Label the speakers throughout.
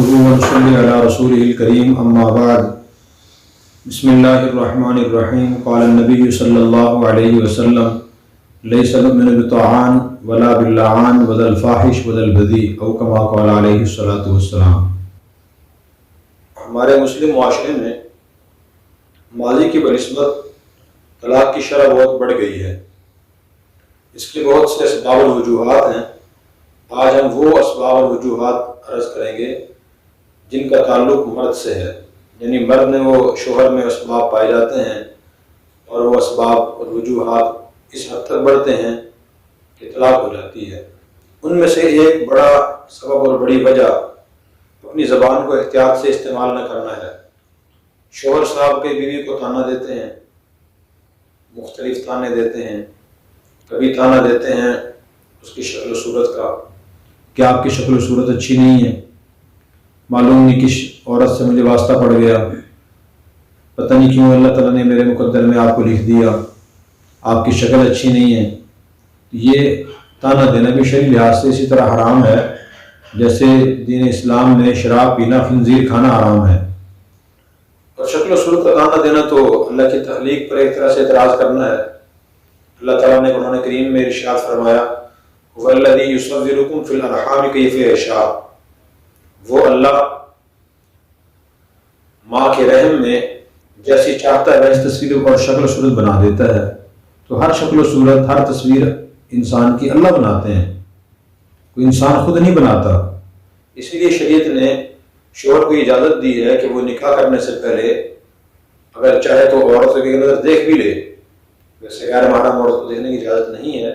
Speaker 1: نحمده ونصلي على رسوله الكريم أما بعد بسم الله الرحمن الرحيم قال النبي صلى الله عليه وسلم ليس المؤمن بالطاعان ولا باللعان ولا الفاحش ولا البذيء أو كما قال عليه الصلاة والسلام۔
Speaker 2: ہمارے مسلم معاشرے میں ماضی کی بنسبت طلاق کی شرح بہت بڑھ گئی ہے۔ اس کے بہت سے اسباب و وجوہات ہیں۔ آج ہم وہ اسباب اور وجوہات عرض کریں گے جن کا تعلق مرد سے ہے، یعنی مرد میں وہ شوہر میں اسباب پائے جاتے ہیں اور وہ اسباب اور وجوہات اس حد تک بڑھتے ہیں کہ طلاق ہو جاتی ہے۔ ان میں سے ایک بڑا سبب اور بڑی وجہ اپنی زبان کو احتیاط سے استعمال نہ کرنا ہے۔ شوہر صاحب کے بیوی کو طعنہ دیتے ہیں، مختلف طعنے دیتے ہیں، کبھی طعنہ دیتے ہیں اس کی شکل و صورت کا کہ آپ کی شکل و صورت اچھی نہیں ہے، معلوم نہیں کس عورت سے مجھے واسطہ پڑ گیا، پتہ نہیں کیوں اللہ تعالیٰ نے میرے مقدر میں آپ کو لکھ دیا، آپ کی شکل اچھی نہیں ہے۔ یہ طعنہ دینا بھی شرعی لحاظ سے اسی طرح حرام ہے جیسے دین اسلام میں شراب پینا، خنزیر کھانا حرام ہے۔ اور شکل و صورت کا طعنہ دینا تو اللہ کی تخلیق پر ایک طرح سے اعتراض کرنا ہے۔ اللہ تعالیٰ نے قرآن کریم میں ارشاد فرمایا وَالَّذِي يُصَوِّرُكُمْ فِي الْأَرْحَامِ كَيْفَ يَشَاءُ، وہ اللہ ماں کے رحم میں جیسی چاہتا ہے ویسی تصویر اور شکل و صورت بنا دیتا ہے۔ تو ہر شکل و صورت، ہر تصویر انسان کی اللہ بناتے ہیں، کوئی انسان خود نہیں بناتا۔ اس لیے شریعت نے شوہر کو اجازت دی ہے کہ وہ نکاح کرنے سے پہلے اگر چاہے تو عورت کی نظر دیکھ بھی لے۔ ویسے غیر محرم عورت کو دیکھنے کی اجازت نہیں ہے،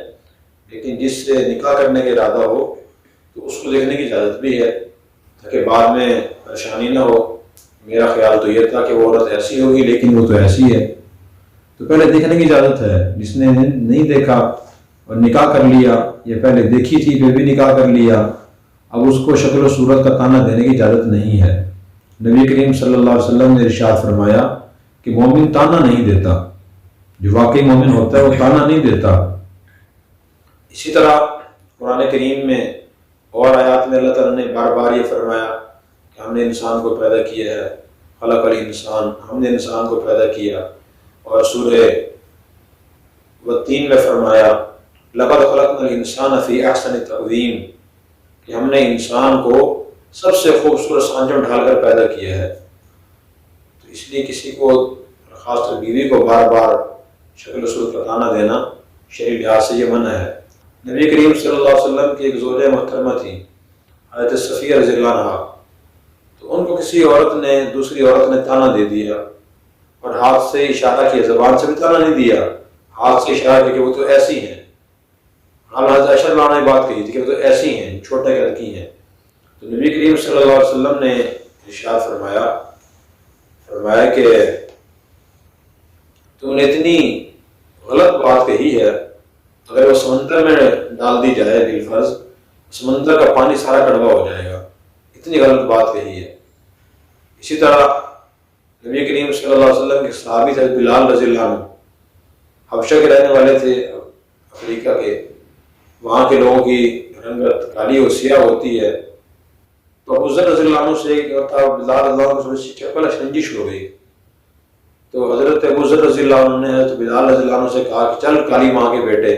Speaker 2: لیکن جس سے نکاح کرنے کا ارادہ ہو تو اس کو دیکھنے کی اجازت بھی ہے تاکہ بعد میں پریشانی نہ ہو۔ میرا خیال تو یہ تھا کہ وہ عورت ایسی ہوگی لیکن وہ تو ایسی ہے، تو پہلے دیکھنے کی اجازت ہے۔ جس نے نہیں دیکھا اور نکاح کر لیا، یا پہلے دیکھی تھی پھر بھی نکاح کر لیا، اب اس کو شکل و صورت کا طعنہ دینے کی اجازت نہیں ہے۔ نبی کریم صلی اللہ علیہ وسلم نے ارشاد فرمایا کہ مومن طعنہ نہیں دیتا، جو واقعی مومن ہوتا ہے وہ طعنہ نہیں دیتا۔ اسی طرح قرآن کریم میں اور آیات میں اللہ تعالیٰ نے بار بار یہ فرمایا کہ ہم نے انسان کو پیدا کیا ہے، خلق الانسان، ہم نے انسان کو پیدا کیا۔ اور سورہ والتین میں فرمایا لقد خلقنا الانسان فی احسن تقویم، کہ ہم نے انسان کو سب سے خوبصورت سانچوں ڈھال کر پیدا کیا ہے۔ تو اس لیے کسی کو، خاص طور بیوی کو، بار بار شکل و صورت کا طعنہ دینا شرعی لحاظ سے یہ منع ہے۔ نبی کریم صلی اللہ علیہ وسلم کی ایک زوجہ محترمہ تھی حضرت صفیہ رضی اللہ عنہا، تو ان کو کسی عورت نے، دوسری عورت نے طعنہ دے دیا اور ہاتھ سے اشارہ کیا، زبان سے بھی طعنہ نہیں دیا، ہاتھ سے اشارہ کیا کہ وہ تو ایسی ہیں۔ حضرت عائشہ رضی اللہ عنہا نے بات کہی تھی کہ وہ تو ایسی ہیں، چھوٹے گھر کی ہیں۔ تو نبی کریم صلی اللہ علیہ وسلم نے ارشاد فرمایا کہ تم نے اتنی غلط بات کہی ہے، اگر وہ سمندر میں ڈال دی جائے بالفرض، سمندر کا پانی سارا کڑوا ہو جائے گا، اتنی غلط بات کہی ہے۔ اسی طرح نبی کریم صلی اللہ علیہ وسلم کے صحابی تھے بلال رضی اللہ عنہ، حبشہ کے رہنے والے تھے، افریقہ کے، وہاں کے لوگوں کی رنگت کالی و سیاہ ہوتی ہے۔ تو ابو ذر رضی اللہ عنہ سے بلال رضی اللہ عنہ سے چپل شنجش ہو گئی، تو حضرت ابو ذر رضی اللہ عنہ نے حضرت بلال رضی اللہ عنہ سے کہا کہ چل کالی ماں کے بیٹے۔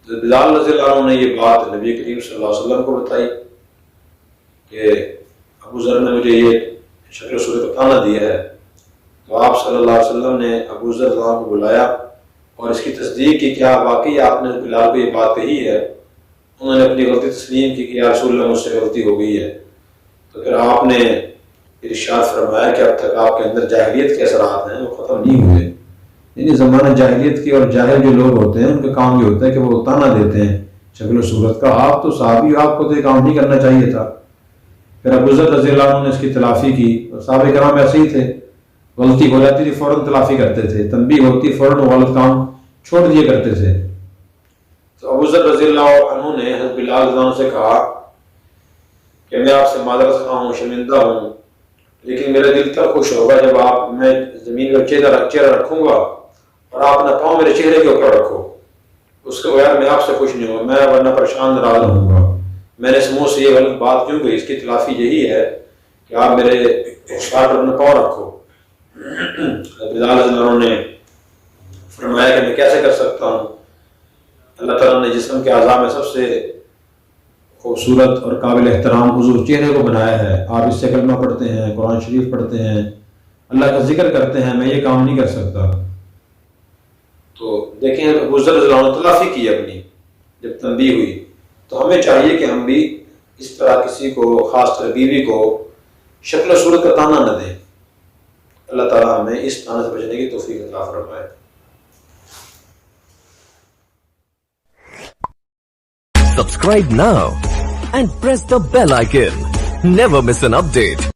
Speaker 2: تو بلال رضی اللہ عنہ نے یہ بات نبی کریم صلی اللہ علیہ وسلم کو بتائی کہ ابو ذر نے مجھے یہ شکل و صورت کا طعنہ دیا ہے۔ تو آپ صلی اللہ علیہ وسلم نے ابو ذر رضی اللہ عنہ کو بلایا اور اس کی تصدیق کی کیا واقعی آپ نے بلال کو یہ بات کہی ہے۔ انہوں نے اپنی غلطی تسلیم کی کہ یا رسول اللہ مجھ سے غلطی ہو گئی ہے۔ تو پھر آپ نے ارشاد فرمایا کہ اب تک آپ کے اندر جاہلیت کے اثرات ہیں وہ ختم نہیں ہوئے، یعنی زمانہ جاہلیت کی، اور جاہل جو لوگ ہوتے ہیں ان کا کام یہ ہوتا ہے کہ وہ طعنہ دیتے ہیں شکل و صورت کا۔ آپ تو صحابی، آپ کو تو یہ کام نہیں کرنا چاہیے تھا۔ پھر ابو ذر رضی اللہ عنہ نے اس کی تلافی کی، اور صحابہ کرام ایسے ہی تھے، غلطی ہو جاتی تھی فوراً تلافی کرتے تھے، تنبیہ ہوتی فوراً غلط کام چھوڑ دیا کرتے تھے۔ تو ابو ذر رضی اللہ عنہ نے حضرت بلال رضی اللہ عنہ سے کہا کہ میں آپ سے معذرت خواہ ہوں، شرمندہ ہوں، لیکن میرا دل تب خوش ہوگا جب میں زمین پر چہرہ رکھوں گا اور آپ اپنا پاؤں میرے چہرے کے اوپر رکھو، اس کے بغیر میں آپ سے خوش نہیں ہوں، میں ورنہ پریشان ناراض ہوں گا۔ میں نے اس منہ سے یہ غلط بات کیوں کہی، اس کی تلافی یہی ہے کہ آپ میرے شارٹ اپنا پاؤں رکھو. بلال نے فرمایا کہ میں کیسے کر سکتا ہوں، اللہ تعالیٰ نے جسم کے اعضاء میں سب سے خوبصورت اور قابل احترام حضور چہرے کو بنایا ہے. آپ اس سے کلمہ پڑھتے ہیں، قرآن شریف پڑھتے ہیں، اللہ کا ذکر کرتے ہیں، میں یہ کام نہیں کر سکتا. تو دیکھیں ابو ذر رضی اللہ عنہ تلافی کی اپنی جب تنبیہ ہوئی. تو ہمیں چاہیے کہ ہم بھی اس طرح کسی کو، خاص کر بیوی کو، شکل و صورت کا تانا نہ دیں. اللہ تعالیٰ ہمیں اس تانے سے بچنے کی توفیق عطا فرمائے.
Speaker 3: Subscribe now and press the bell icon. Never miss an update.